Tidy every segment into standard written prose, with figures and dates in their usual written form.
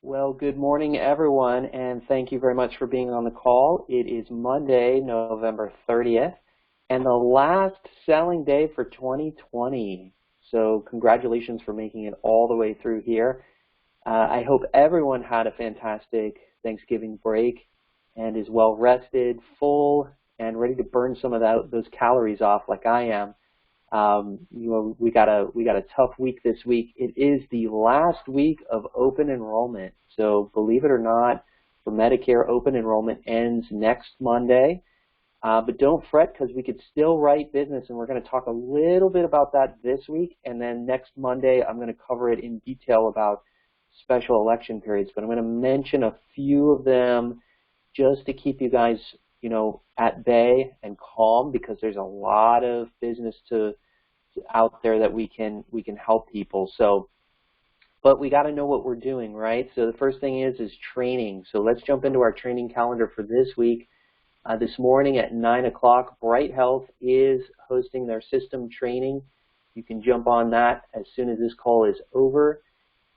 Well, good morning, everyone, and thank you very much for being on the call. It is Monday, November 30th, and the last selling day for 2020. So congratulations for making it all the way through here. I hope everyone had a fantastic Thanksgiving break and is well rested, full, and ready to burn some of those calories off like I am. We got a tough week this week. It is the last week of open enrollment. So believe it or not, for Medicare, open enrollment ends next Monday. But don't fret, because we could still write business, and we're going to talk a little bit about that this week. And then next Monday, I'm going to cover it in detail about special election periods. But I'm going to mention a few of them just to keep you guys, at bay and calm, because there's a lot of business out there that we can help people. So, but we got to know what we're doing, right? So the first thing is training. So let's jump into our training calendar for this week. This morning at 9 o'clock, Bright Health is hosting their system training. You can jump on that as soon as this call is over,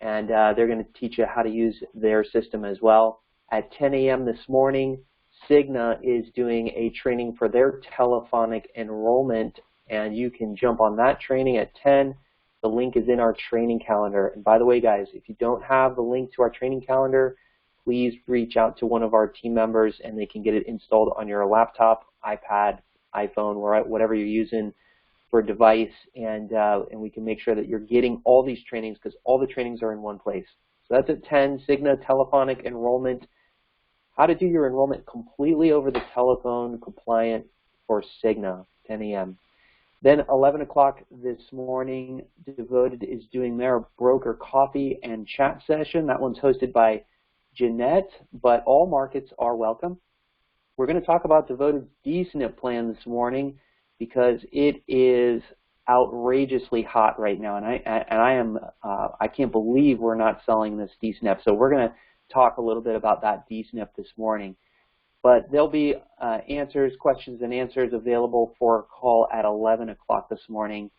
and they're going to teach you how to use their system as well. At 10 a.m. this morning, Cigna is doing a training for their telephonic enrollment, and you can jump on that training at 10. The link is in our training calendar. And by the way, guys, if you don't have the link to our training calendar, please reach out to one of our team members, and they can get it installed on your laptop, iPad, iPhone, whatever you're using for a device, and we can make sure that you're getting all these trainings, because all the trainings are in one place. So that's at 10, Cigna telephonic enrollment. How to do your enrollment completely over the telephone, compliant for Cigna, 10 a.m. Then 11 o'clock this morning, Devoted is doing their broker coffee and chat session. That one's hosted by Jeanette, but all markets are welcome. We're going to talk about Devoted's DSNP plan this morning, because it is outrageously hot right now, and I can't believe we're not selling this DSNP. So we're going to talk a little bit about that DSNP this morning. But there'll be questions and answers available for a call at 11 o'clock this morning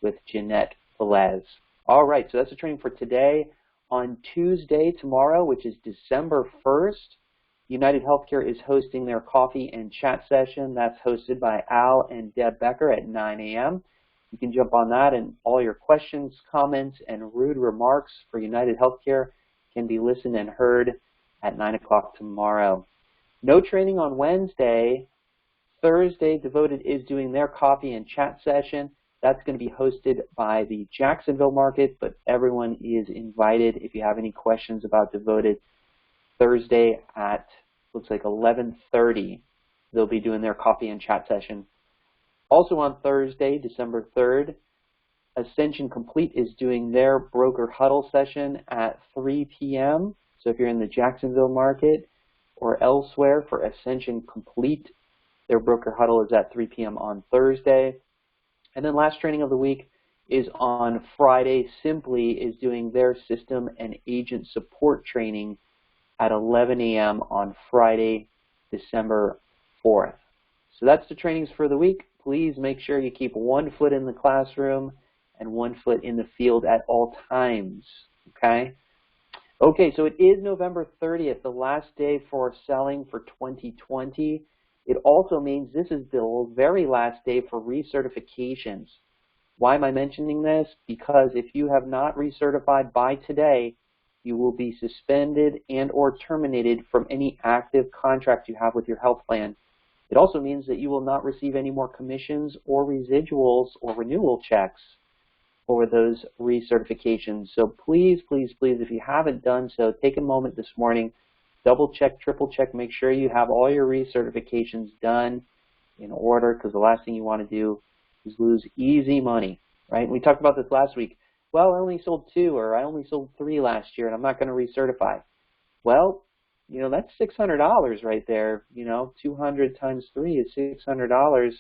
with Jeanette Velez. All right, so that's the training for today. On Tuesday, tomorrow, which is December 1st, United Healthcare is hosting their coffee and chat session. That's hosted by Al and Deb Becker at 9 a.m. You can jump on that, and all your questions, comments, and rude remarks for United Healthcare can be listened and heard at 9 o'clock tomorrow. No training on Wednesday. Thursday, Devoted is doing their coffee and chat session. That's going to be hosted by the Jacksonville market, but everyone is invited. If you have any questions about Devoted, Thursday at, looks like 11:30, they'll be doing their coffee and chat session. Also on Thursday, December 3rd, Ascension Complete is doing their broker huddle session at 3 p.m. So if you're in the Jacksonville market or elsewhere for Ascension Complete, their broker huddle is at 3 p.m. on Thursday. And then last training of the week is on Friday. Simply is doing their system and agent support training at 11 a.m. on Friday, December 4th. So that's the trainings for the week. Please make sure you keep one foot in the classroom and one foot in the field at all times, okay? Okay, so it is November 30th, the last day for selling for 2020. It also means this is the very last day for recertifications. Why am I mentioning this? Because if you have not recertified by today, you will be suspended and or terminated from any active contract you have with your health plan. It also means that you will not receive any more commissions or residuals or renewal checks for those recertifications. So please, please, please, if you haven't done so, take a moment this morning, double check, triple check, make sure you have all your recertifications done in order, because the last thing you want to do is lose easy money, right? We talked about this last week. Well, I only sold 2, or I only sold 3 last year, and I'm not going to recertify. Well, that's $600 right there. 200 times 3 is $600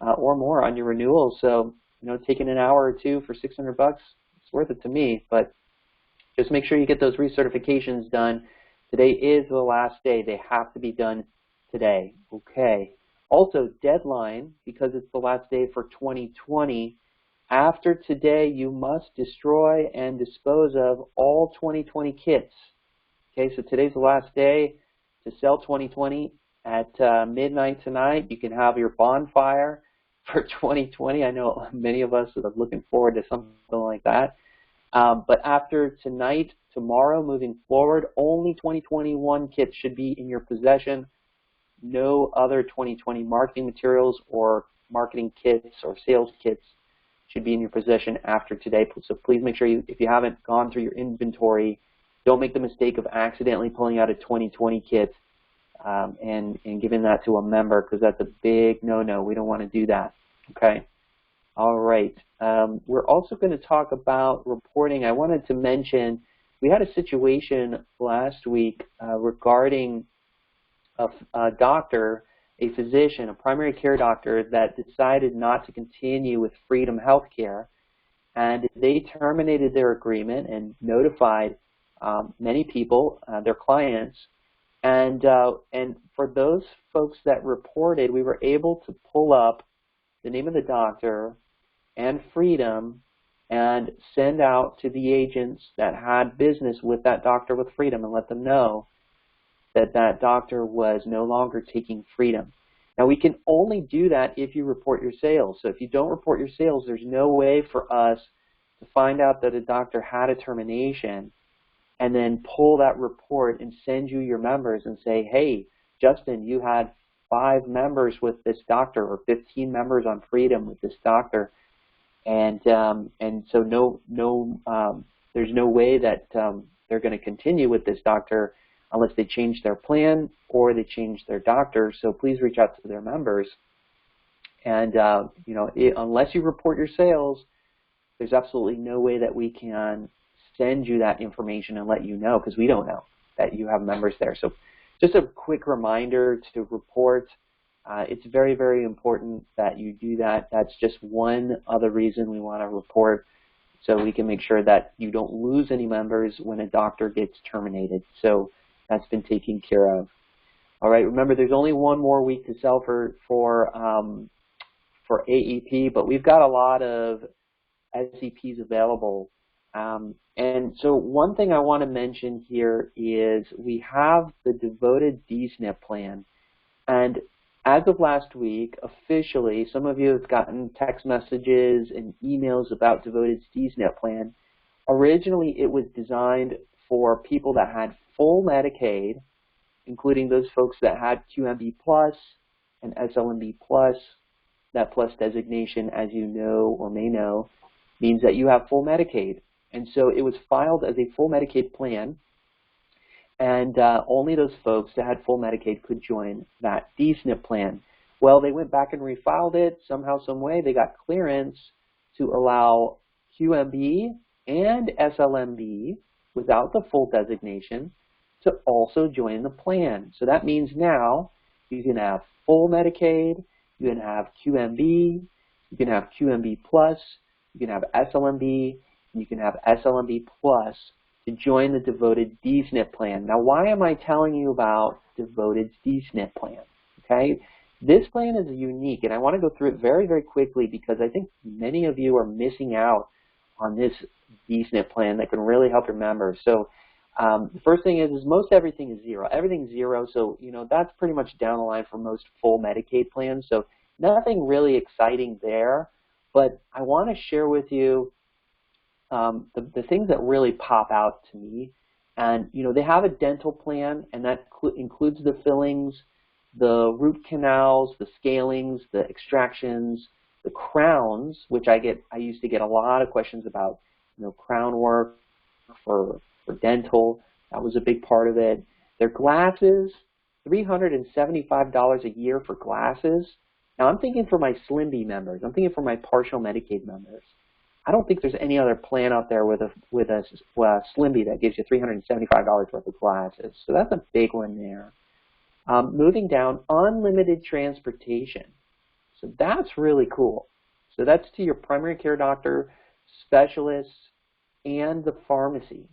or more on your renewal. So, taking an hour or two for $600, it's worth it to me. But just make sure you get those recertifications done. Today is the last day. They have to be done today. Okay. Also, deadline, because it's the last day for 2020, after today you must destroy and dispose of all 2020 kits. Okay, so today's the last day to sell 2020 at midnight tonight. You can have your bonfire for 2020. I know many of us are looking forward to something like that. But after tonight, tomorrow, moving forward, only 2021 kits should be in your possession. No other 2020 marketing materials or marketing kits or sales kits should be in your possession after today. So please make sure if you haven't gone through your inventory, don't make the mistake of accidentally pulling out a 2020 kit and giving that to a member, because that's a big no-no. We don't want to do that. Okay. All right. We're also going to talk about reporting. I wanted to mention we had a situation last week regarding a doctor, a physician, a primary care doctor that decided not to continue with Freedom Healthcare, and they terminated their agreement and notified many people, their clients, and for those folks that reported, we were able to pull up the name of the doctor and Freedom and send out to the agents that had business with that doctor with Freedom and let them know that that doctor was no longer taking Freedom. Now, we can only do that if you report your sales. So if you don't report your sales, there's no way for us to find out that a doctor had a termination and then pull that report and send you your members and say, hey, Justin, you had 5 members with this doctor or 15 members on Freedom with this doctor. And so there's no way that they're going to continue with this doctor unless they change their plan or they change their doctor. So please reach out to their members. And unless you report your sales, there's absolutely no way that we can send you that information and let you know, because we don't know that you have members there. So just a quick reminder to report. It's very, very important that you do that. That's just one other reason we want to report, so we can make sure that you don't lose any members when a doctor gets terminated. So that's been taken care of. All right, remember there's only one more week to sell for AEP, but we've got a lot of SEPs available. And so one thing I want to mention here is we have the Devoted DSNP plan. And as of last week, officially, some of you have gotten text messages and emails about Devoted's DSNP plan. Originally, it was designed for people that had full Medicaid, including those folks that had QMB Plus and SLMB Plus. That Plus designation, as you know or may know, means that you have full Medicaid. And so it was filed as a full Medicaid plan, and only those folks that had full Medicaid could join that DSNP plan. Well, they went back and refiled it. Somehow, some way, they got clearance to allow QMB and SLMB without the full designation to also join the plan. So that means now you can have full Medicaid, you can have QMB, you can have QMB Plus, you can have SLMB, and you can have SLMB Plus to join the Devoted DSNP plan. Now, why am I telling you about Devoted's DSNP plan? Okay, this plan is unique, and I want to go through it very, very quickly because I think many of you are missing out on this DSNP plan that can really help your members. So the first thing is most everything is zero. Everything's zero, so that's pretty much down the line for most full Medicaid plans. So nothing really exciting there, but I want to share with you the things that really pop out to me. And they have a dental plan, and that includes the fillings, the root canals, the scalings, the extractions, the crowns, which I used to get a lot of questions about, crown work for dental. That was a big part of it. Their glasses, $375 a year for glasses. Now I'm thinking for my SLMB members. I'm thinking for my partial Medicaid members. I don't think there's any other plan out there with a SLMB that gives you $375 worth of glasses. So that's a big one there. Moving down, unlimited transportation. So that's really cool. So that's to your primary care doctor, specialists, and the pharmacy.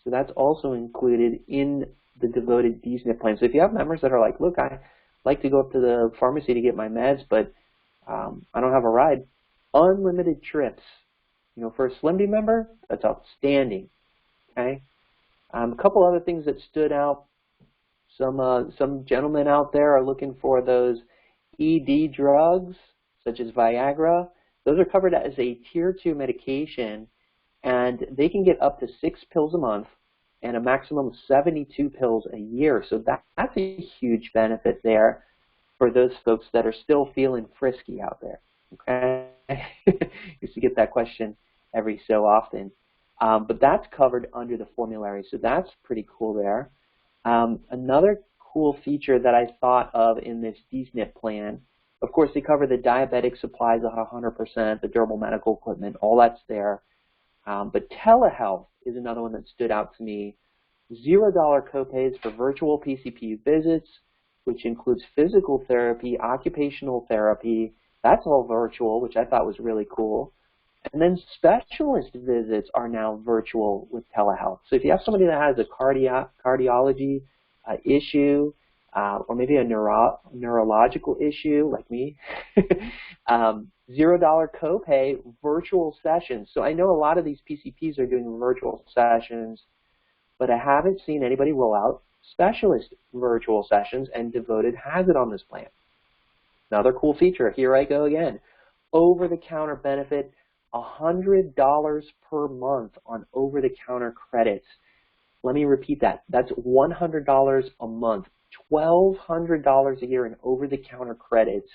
So that's also included in the Devoted DSNP plan. So if you have members that are like, look, I like to go up to the pharmacy to get my meds, but I don't have a ride, unlimited trips. For a SLMB member, that's outstanding. Okay. A couple other things that stood out. Some gentlemen out there are looking for those ED drugs, such as Viagra. Those are covered as a Tier 2 medication, and they can get up to 6 pills a month and a maximum of 72 pills a year. So that's a huge benefit there for those folks that are still feeling frisky out there. Okay, used to get that question every so often, but that's covered under the formulary, so that's pretty cool there. Another cool feature that I thought of in this DSNP plan, of course, they cover the diabetic supplies 100%, the durable medical equipment, all that's there. But telehealth is another one that stood out to me. $0 copays for virtual PCP visits, which includes physical therapy, occupational therapy. That's all virtual, which I thought was really cool. And then specialist visits are now virtual with telehealth. So if you have somebody that has a cardiology issue, or maybe a neurological issue like me, $0 copay, virtual sessions. So I know a lot of these PCPs are doing virtual sessions, but I haven't seen anybody roll out specialist virtual sessions, and Devoted has it on this plan. Another cool feature, here I go again, over-the-counter benefit, $100 per month on over-the-counter credits. Let me repeat that. That's $100 a month, $1,200 a year in over-the-counter credits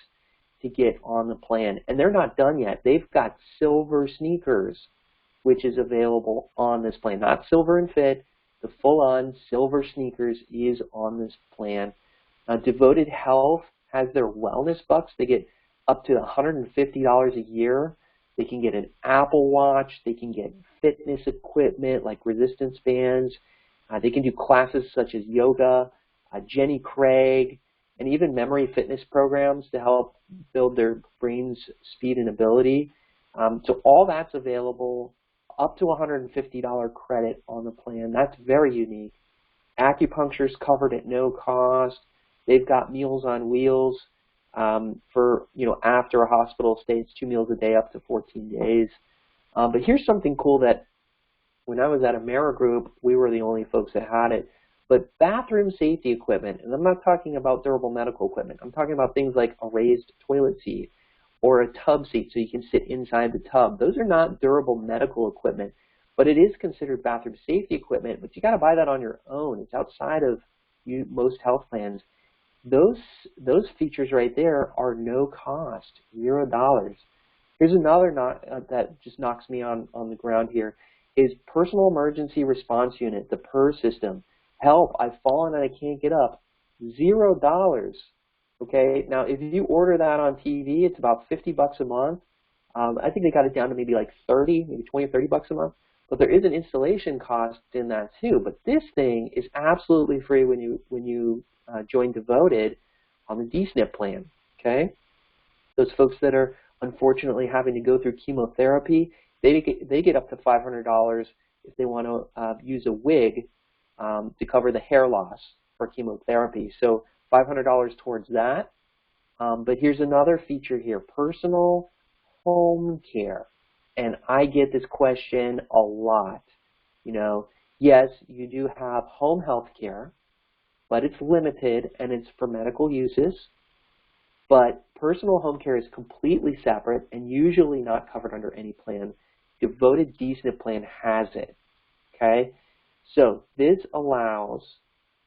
to get on the plan. And they're not done yet. They've got silver sneakers, which is available on this plan. Not silver and fit, the full-on silver sneakers is on this plan. Devoted Health has their wellness bucks. They get up to $150 a year. They can get an Apple Watch. They can get fitness equipment like resistance bands. They can do classes such as yoga, Jenny Craig, and even memory fitness programs to help build their brain's speed and ability. So all that's available, up to $150 credit on the plan. That's very unique. Acupuncture is covered at no cost. They've got Meals on Wheels for, after a hospital stay. It's 2 meals a day up to 14 days. But here's something cool that when I was at AmeriGroup, we were the only folks that had it. But bathroom safety equipment, and I'm not talking about durable medical equipment. I'm talking about things like a raised toilet seat or a tub seat so you can sit inside the tub. Those are not durable medical equipment, but it is considered bathroom safety equipment, but you got to buy that on your own. It's outside of most health plans. Those features right there are no cost, $0. Here's another that just knocks me on the ground here, is Personal Emergency Response Unit, the PER system. Help, I've fallen and I can't get up. $0. Okay, now if you order that on TV, it's about $50 a month. I think they got it down to maybe like 30, maybe 20 or 30 bucks a month. But there is an installation cost in that too. But this thing is absolutely free when you join Devoted on the DSNP plan. Okay, those folks that are unfortunately having to go through chemotherapy, they get up to $500 if they want to use a wig to cover the hair loss for chemotherapy. So $500 towards that. But here's another feature here, personal home care. And I get this question a lot. Yes, you do have home health care, but it's limited and it's for medical uses. But personal home care is completely separate and usually not covered under any plan. Devoted DSNP plan has it. Okay? So this allows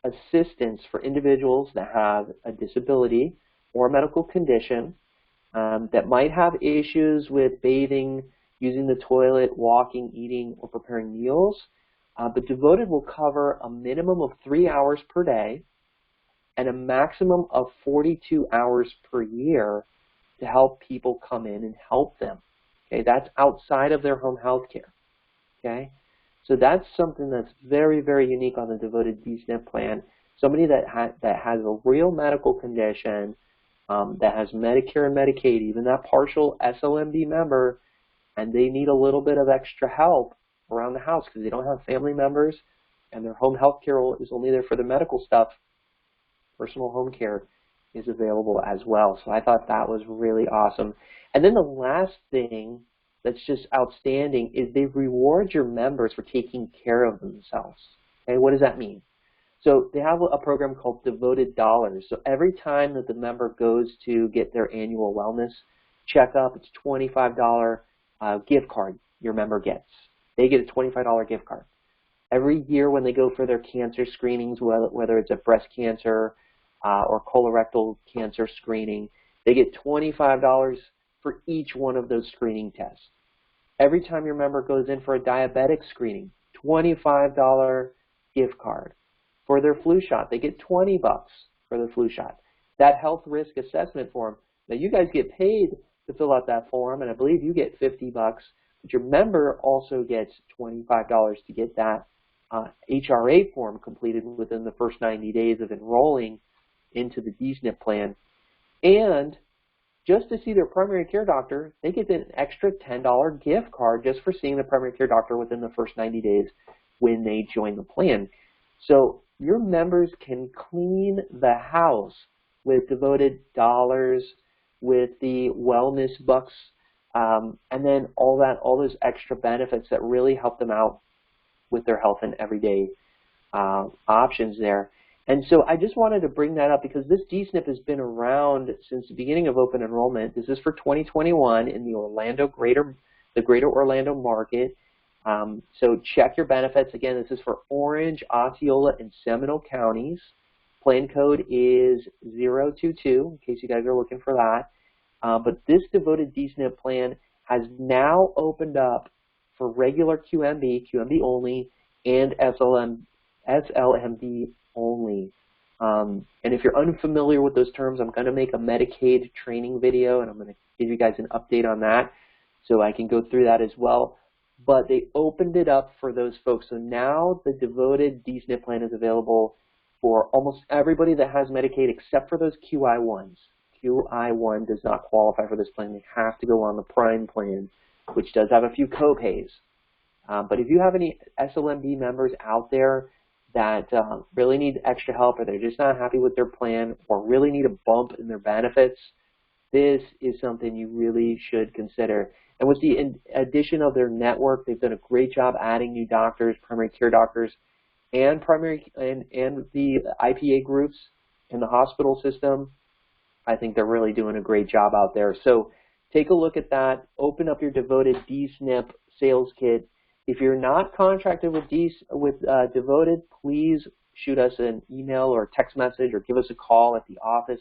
assistance for individuals that have a disability or a medical condition that might have issues with bathing, using the toilet, walking, eating, or preparing meals. But Devoted will cover a minimum of 3 hours per day and a maximum of 42 hours per year to help people come in and help them. Okay, that's outside of their home health care. Okay, so that's something that's very, very unique on the Devoted DSNP plan. Somebody that has a real medical condition, that has Medicare and Medicaid, even that partial SLMB member, and they need a little bit of extra help around the house because they don't have family members and their home health care is only there for the medical stuff. Personal home care is available as well. So I thought that was really awesome. And then the last thing that's just outstanding is they reward your members for taking care of themselves. Okay, what does that mean? So they have a program called Devoted Dollars. So every time that the member goes to get their annual wellness checkup, it's a $25 gift card your member gets. They get a $25 gift card. Every year when they go for their cancer screenings, whether it's a breast cancer or colorectal cancer screening, they get $25 for each one of those screening tests. Every time your member goes in for a diabetic screening, $25 gift card. For their flu shot, they get $20 for the flu shot. That health risk assessment form, now you guys get paid to fill out that form, and I believe you get $50, but your member also gets $25 to get that HRA form completed within the first 90 days of enrolling into the DSNP plan. And just to see their primary care doctor, they get an extra $10 gift card just for seeing the primary care doctor within the first 90 days when they join the plan. So your members can clean the house with Devoted Dollars, with the wellness bucks, and then all those extra benefits that really help them out with their health and everyday options there. And so I just wanted to bring that up because this DSNP has been around since the beginning of open enrollment. This is for 2021 in the greater Orlando market. So check your benefits. Again, this is for Orange, Osceola, and Seminole counties. Plan code is 022, in case you guys are looking for that. But this Devoted DSNP plan has now opened up for regular QMB only, and SLMB only. And if you're unfamiliar with those terms, I'm going to make a Medicaid training video, and I'm going to give you guys an update on that so I can go through that as well. But they opened it up for those folks. So now the Devoted DSNP plan is available for almost everybody that has Medicaid except for those QI1s. QI1 does not qualify for this plan. They have to go on the Prime plan, which does have a few co-pays. But if you have any SLMB members out there that really need extra help, or they're just not happy with their plan, or really need a bump in their benefits, this is something you really should consider. And with the addition of their network, they've done a great job adding new doctors, primary care doctors, and the IPA groups in the hospital system. I think they're really doing a great job out there. So take a look at that. Open up your Devoted DSNP sales kit. If you're not contracted with Devoted, please shoot us an email or text message or give us a call at the office,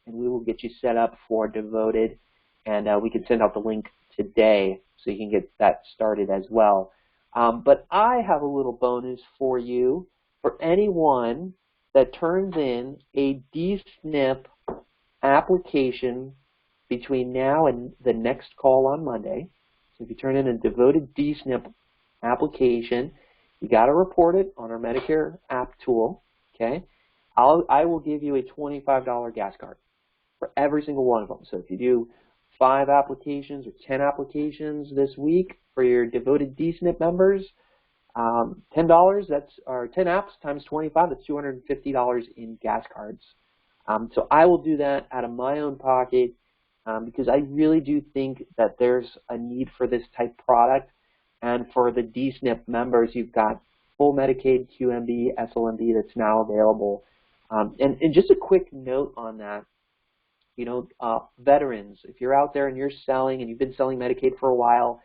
and we will get you set up for Devoted. And we can send out the link today so you can get that started as well. But I have a little bonus for you for anyone that turns in a DSNP application between now and the next call on Monday. So if you turn in a Devoted DSNP application, you got to report it on our Medicare app tool. Okay, I will give you a $25 gas card for every single one of them. So if you do 5 applications or 10 applications this week for your Devoted DSNP members, $10, or 10 apps times 25, that's $250 in gas cards. So I will do that out of my own pocket because I really do think that there's a need for this type product. And for the DSNP members, you've got full Medicaid, QMB, SLMB that's now available. And just a quick note on that. You know, veterans, if you're out there and you're selling and you've been selling Medicaid for a while,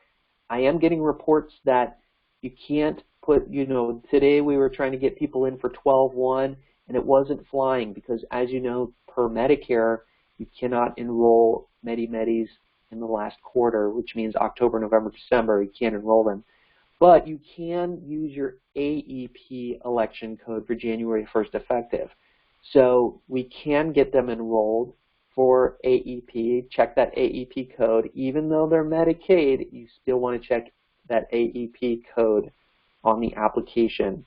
I am getting reports that you can't put, you know, today we were trying to get people in for 12-1 and it wasn't flying because, as you know, per Medicare, you cannot enroll Medis in the last quarter, which means October, November, December, you can't enroll them. But you can use your AEP election code for January 1st effective. So we can get them enrolled for AEP. Check that AEP code. Even though they're Medicaid, you still want to check that AEP code on the application.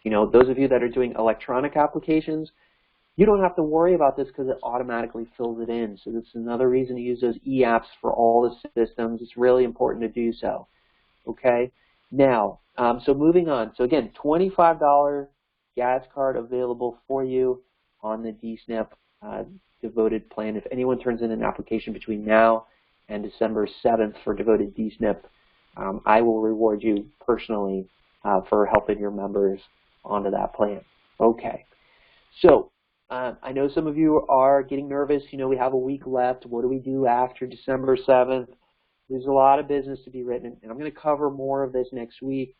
You know, those of you that are doing electronic applications, you don't have to worry about this because it automatically fills it in. So this is another reason to use those e-apps for all the systems. It's really important to do so. Okay? Now, so moving on. So again, $25 gas card available for you on the DSNP Devoted plan. If anyone turns in an application between now and December 7th for Devoted DSNP, I will reward you personally for helping your members onto that plan. Okay, so I know some of you are getting nervous. You know, we have a week left. What do we do after December 7th? There's a lot of business to be written, and I'm going to cover more of this next week.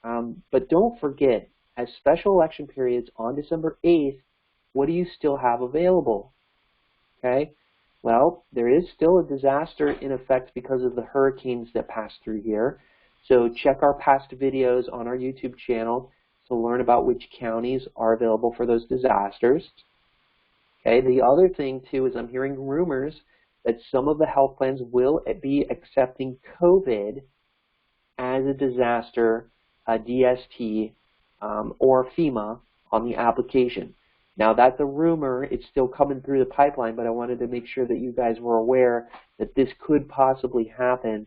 But don't forget, as special election periods on December 8th, what do you still have available? Okay, well, there is still a disaster in effect because of the hurricanes that passed through here. So check our past videos on our YouTube channel to learn about which counties are available for those disasters. Okay, the other thing too is I'm hearing rumors that some of the health plans will be accepting COVID as a disaster, a DST, or FEMA on the application. Now that's a rumor, it's still coming through the pipeline, but I wanted to make sure that you guys were aware that this could possibly happen.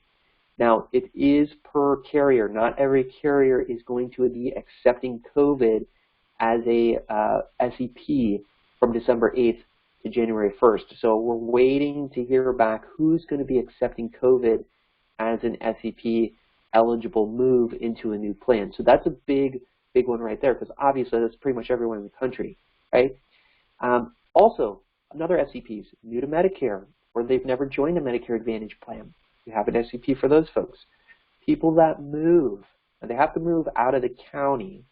Now it is per carrier, not every carrier is going to be accepting COVID as a SEP from December 8th to January 1st. So we're waiting to hear back who's going to be accepting COVID as an SEP eligible move into a new plan. So that's a big one right there, because obviously that's pretty much everyone in the country, right? Also, another SEPs, new to Medicare, or they've never joined a Medicare Advantage plan. You have an SEP for those folks. People that move, and they have to move out of the county,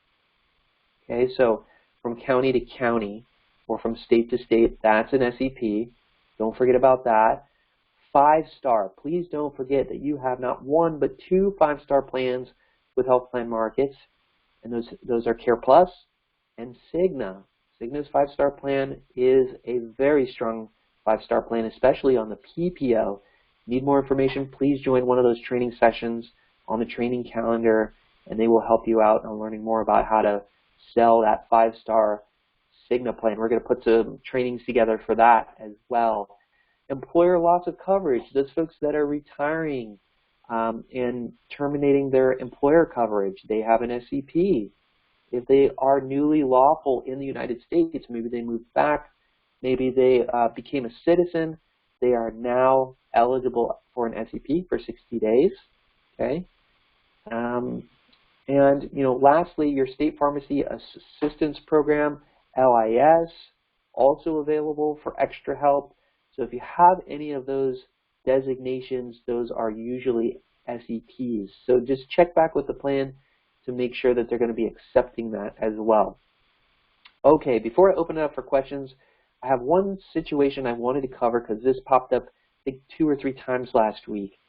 okay? So from county to county, or from state to state, that's an SEP. Don't forget about that. 5-star, please don't forget that you have not one but 2 5-star plans with health plan markets, and those are Care Plus and Cigna. Cigna's 5-star plan is a very strong 5-star plan, especially on the PPO. Need more information, please join one of those training sessions on the training calendar, and they will help you out on learning more about how to sell that 5-star Cigna plan. We're going to put some trainings together for that as well. Employer loss of coverage, those folks that are retiring and terminating their employer coverage, they have an SEP. If they are newly lawful in the United States, maybe they moved back, maybe they became a citizen, they are now eligible for an SEP for 60 days. Okay. And you know, lastly, your state pharmacy assistance program, LIS, also available for extra help. So if you have any of those designations, those are usually SEPs. So just check back with the plan to make sure that they're going to be accepting that as well. Okay, before I open it up for questions, I have one situation I wanted to cover because this popped up, I think, 2 or 3 times last week.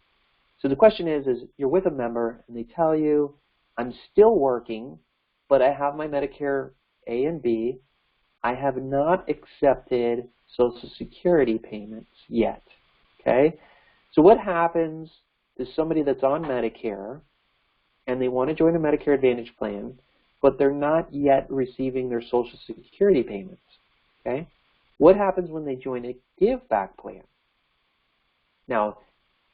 So the question is you're with a member and they tell you, I'm still working, but I have my Medicare A and B. I have not accepted Social Security payments yet, okay? So what happens to somebody that's on Medicare and they want to join a Medicare Advantage plan, but they're not yet receiving their Social Security payments, okay? What happens when they join a give-back plan? Now,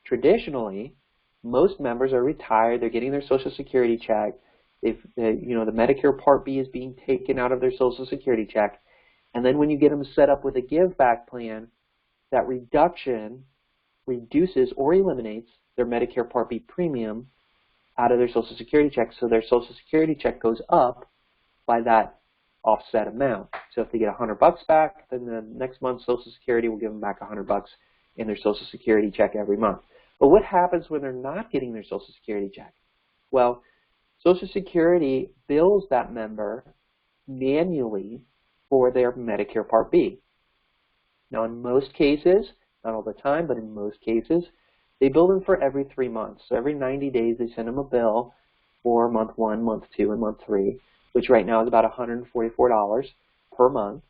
traditionally, most members are retired, they're getting their Social Security check, you know, the Medicare Part B is being taken out of their Social Security check, and then when you get them set up with a give-back plan, that reduction reduces or eliminates their Medicare Part B premium out of their Social Security check, so their Social Security check goes up by that offset amount. So if they get $100 back, then the next month Social Security will give them back $100 in their Social Security check every month. But what happens when they're not getting their Social Security check? Well, Social Security bills that member manually for their Medicare Part B. Now in most cases, not all the time, but in most cases, they bill them for every 3 months. So every 90 days they send them a bill for month 1, month 2, and month 3, which right now is about $144 per month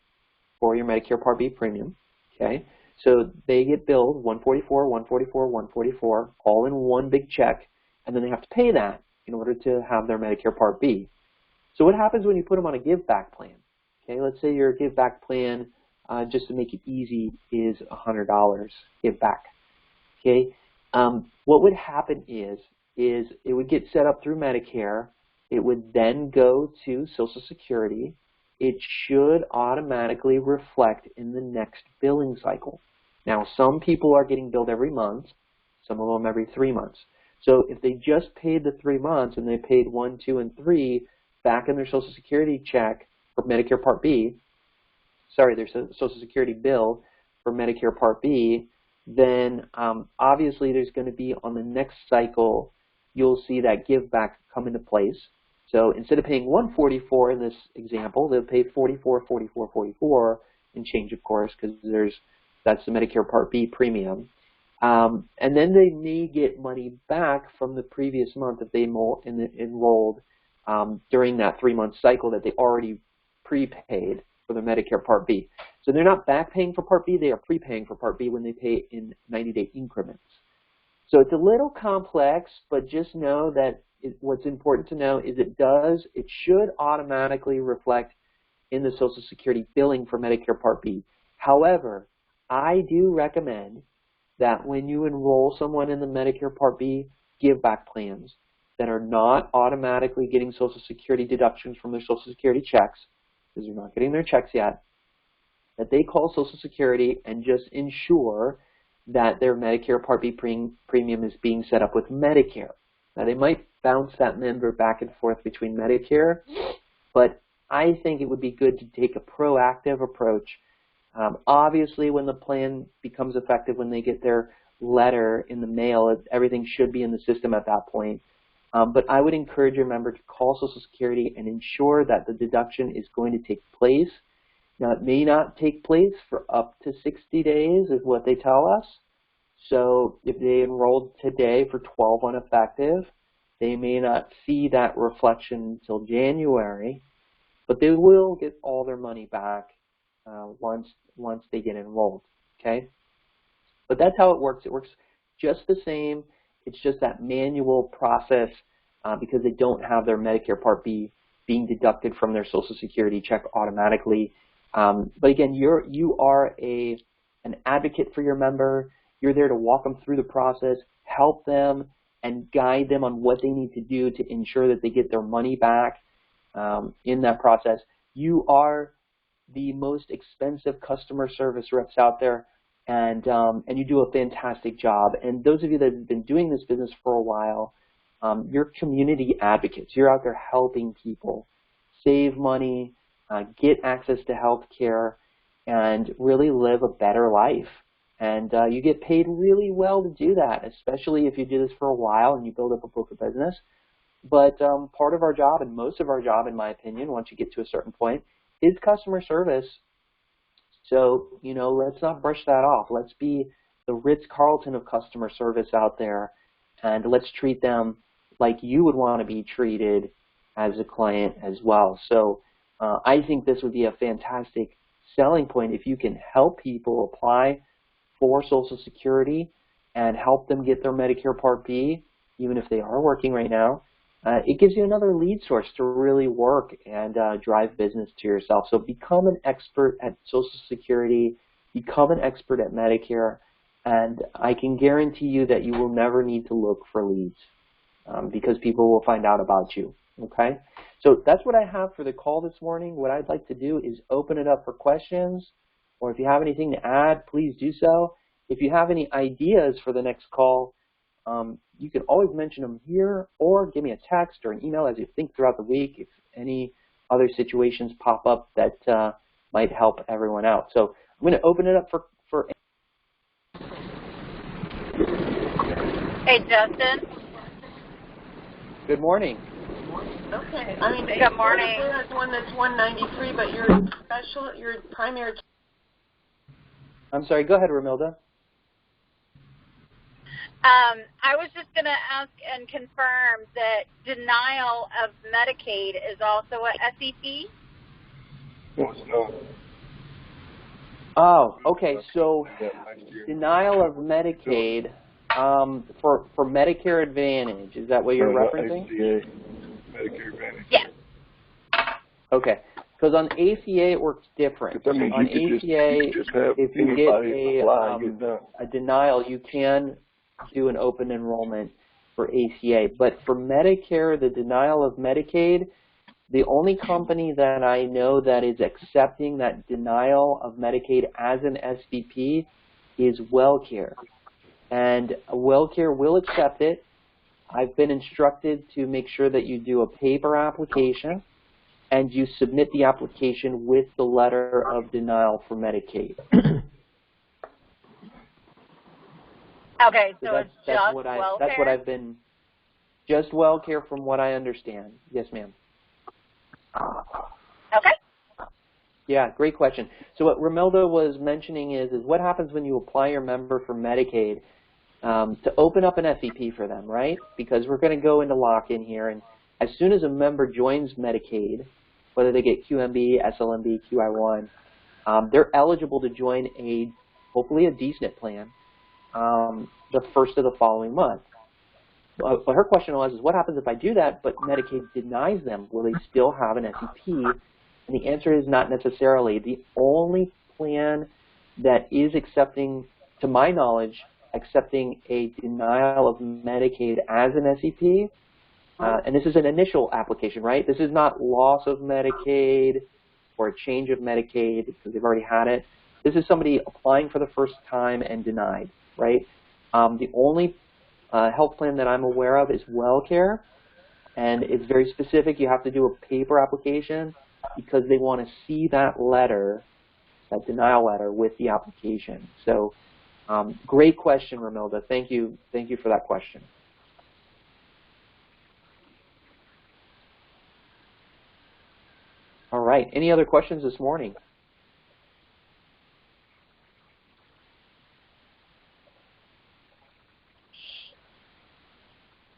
for your Medicare Part B premium. Okay, so they get billed $144, $144, $144, all in one big check, and then they have to pay that in order to have their Medicare Part B. So what happens when you put them on a give-back plan? Okay, let's say your give-back plan, just to make it easy, is $100 give back. Okay, what would happen is it would get set up through Medicare. It would then go to Social Security. It should automatically reflect in the next billing cycle. Now, some people are getting billed every month, some of them every 3 months. So if they just paid the 3 months and they paid 1, 2, and 3, back in their Social Security check for Medicare Part B, their Social Security bill for Medicare Part B, then obviously there's going to be on the next cycle, you'll see that give back come into place. So instead of paying $144 in this example, they'll pay $44, $44, $44 and change, of course, because that's the Medicare Part B premium. And then they may get money back from the previous month if they enrolled during that 3-month cycle that they already prepaid for the Medicare Part B. So they're not back paying for Part B, they are prepaying for Part B when they pay in 90-day increments. So it's a little complex, but just know that what's important to know is it should automatically reflect in the Social Security billing for Medicare Part B. However, I do recommend that when you enroll someone in the Medicare Part B give back plans that are not automatically getting Social Security deductions from their Social Security checks, because they're not getting their checks yet, that they call Social Security and just ensure that their Medicare Part B premium is being set up with Medicare. Now, they might bounce that member back and forth between Medicare, but I think it would be good to take a proactive approach. Obviously, when the plan becomes effective, when they get their letter in the mail, everything should be in the system at that point. But I would encourage your member to call Social Security and ensure that the deduction is going to take place. Now, it may not take place for up to 60 days is what they tell us. So if they enrolled today for 12 uneffective, they may not see that reflection until January, but they will get all their money back once they get enrolled, okay? But that's how it works. It works just the same. It's just that manual process because they don't have their Medicare Part B being deducted from their Social Security check automatically. But again, you are an advocate for your member. You're there to walk them through the process, help them, and guide them on what they need to do to ensure that they get their money back in that process. You are the most expensive customer service reps out there, and you do a fantastic job. And those of you that have been doing this business for a while, you're community advocates. You're out there helping people save money, get access to health care, and really live a better life. And you get paid really well to do that, especially if you do this for a while and you build up a book of business. But part of our job, and most of our job, in my opinion, once you get to a certain point, is customer service. So, you know, let's not brush that off. Let's be the Ritz-Carlton of customer service out there, and let's treat them like you would want to be treated as a client as well. So I think this would be a fantastic selling point if you can help people apply for Social Security and help them get their Medicare Part B, even if they are working right now. It gives you another lead source to really work and drive business to yourself. So become an expert at Social Security, become an expert at Medicare, and I can guarantee you that you will never need to look for leads because people will find out about you, okay? So that's what I have for the call this morning. What I'd like to do is open it up for questions, or if you have anything to add, please do so. If you have any ideas for the next call, you can always mention them here or give me a text or an email as you think throughout the week if any other situations pop up that might help everyone out. So I'm going to open it up for Hey, Justin. Good morning. Okay. I mean, good morning. There's one that's 193, but your primary. I'm sorry. Go ahead, Ramilda. I was just going to ask and confirm that denial of Medicaid is also a SEP? No, it's not. Oh, okay. So denial of Medicaid for Medicare Advantage, is that what you're referencing? ACA, Medicare Advantage. Yes. Okay. Because on ACA it works different. I mean, on ACA, if you get a denial, you can do an open enrollment for ACA. But for Medicare, the denial of Medicaid, the only company that I know that is accepting that denial of Medicaid as an SVP is WellCare. And WellCare will accept it. I've been instructed to make sure that you do a paper application. and you submit the application with the letter of denial for Medicaid. Okay, so it's just WellCare? That's what I've been, just WellCare from what I understand. Yes, ma'am. Okay. Yeah, great question. So what Romelda was mentioning is what happens when you apply your member for Medicaid to open up an SEP for them, right? Because we're going to go into lock-in here, and as soon as a member joins Medicaid, whether they get QMB, SLMB, QI1, they're eligible to join hopefully a DSNP plan the first of the following month. But her question was, what happens if I do that, but Medicaid denies them? Will they still have an SEP? And the answer is not necessarily. The only plan that is accepting, to my knowledge, accepting a denial of Medicaid as an SEP, and this is an initial application, right? This is not loss of Medicaid or a change of Medicaid because they've already had it. This is somebody applying for the first time and denied, right? The only health plan that I'm aware of is WellCare, and it's very specific. You have to do a paper application because they want to see that letter, that denial letter, with the application. So great question, Romelda. Thank you for that question. All right, any other questions this morning?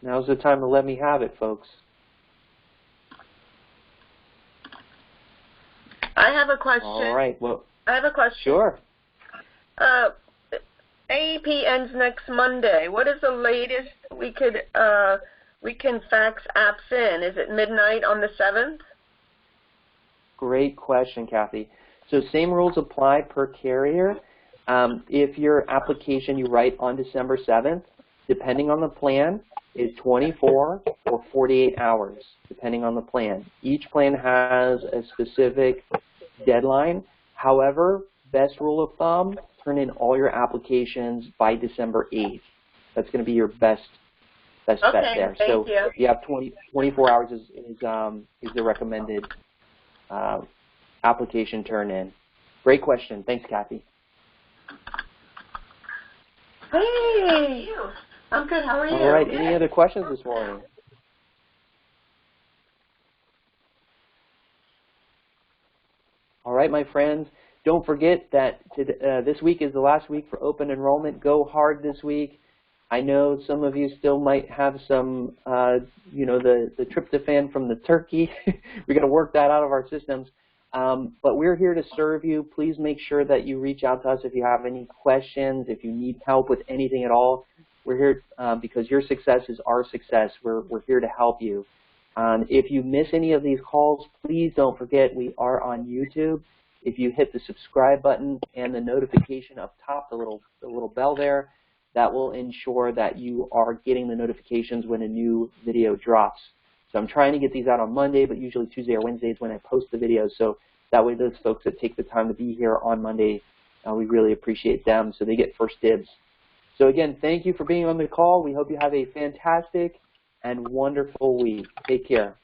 Now's the time to let me have it, folks. I have a question. All right. Well, I have a question. Sure. AEP ends next Monday. What is the latest we can fax apps in? Is it midnight on the 7th? Great question, Kathy. So same rules apply per carrier. If your application you write on December 7th, depending on the plan, is 24 or 48 hours, depending on the plan. Each plan has a specific deadline. However, best rule of thumb, turn in all your applications by December 8th. That's going to be your best bet there. Thank you. You have 24 hours is the recommended application turn in. Great question. Thanks, Kathy. Hey, I'm good. How are you? All right. Any other questions this morning? All right, my friends. Don't forget that this week is the last week for open enrollment. Go hard this week. I know some of you still might have some, the tryptophan from the turkey. We got to work that out of our systems. But we're here to serve you. Please make sure that you reach out to us if you have any questions, if you need help with anything at all. We're here because your success is our success. We're here to help you. If you miss any of these calls, please don't forget we are on YouTube. If you hit the subscribe button and the notification up top, the little bell there, that will ensure that you are getting the notifications when a new video drops. So I'm trying to get these out on Monday, but usually Tuesday or Wednesday is when I post the videos. So that way those folks that take the time to be here on Monday, we really appreciate them, so they get first dibs. So again, thank you for being on the call. We hope you have a fantastic and wonderful week. Take care.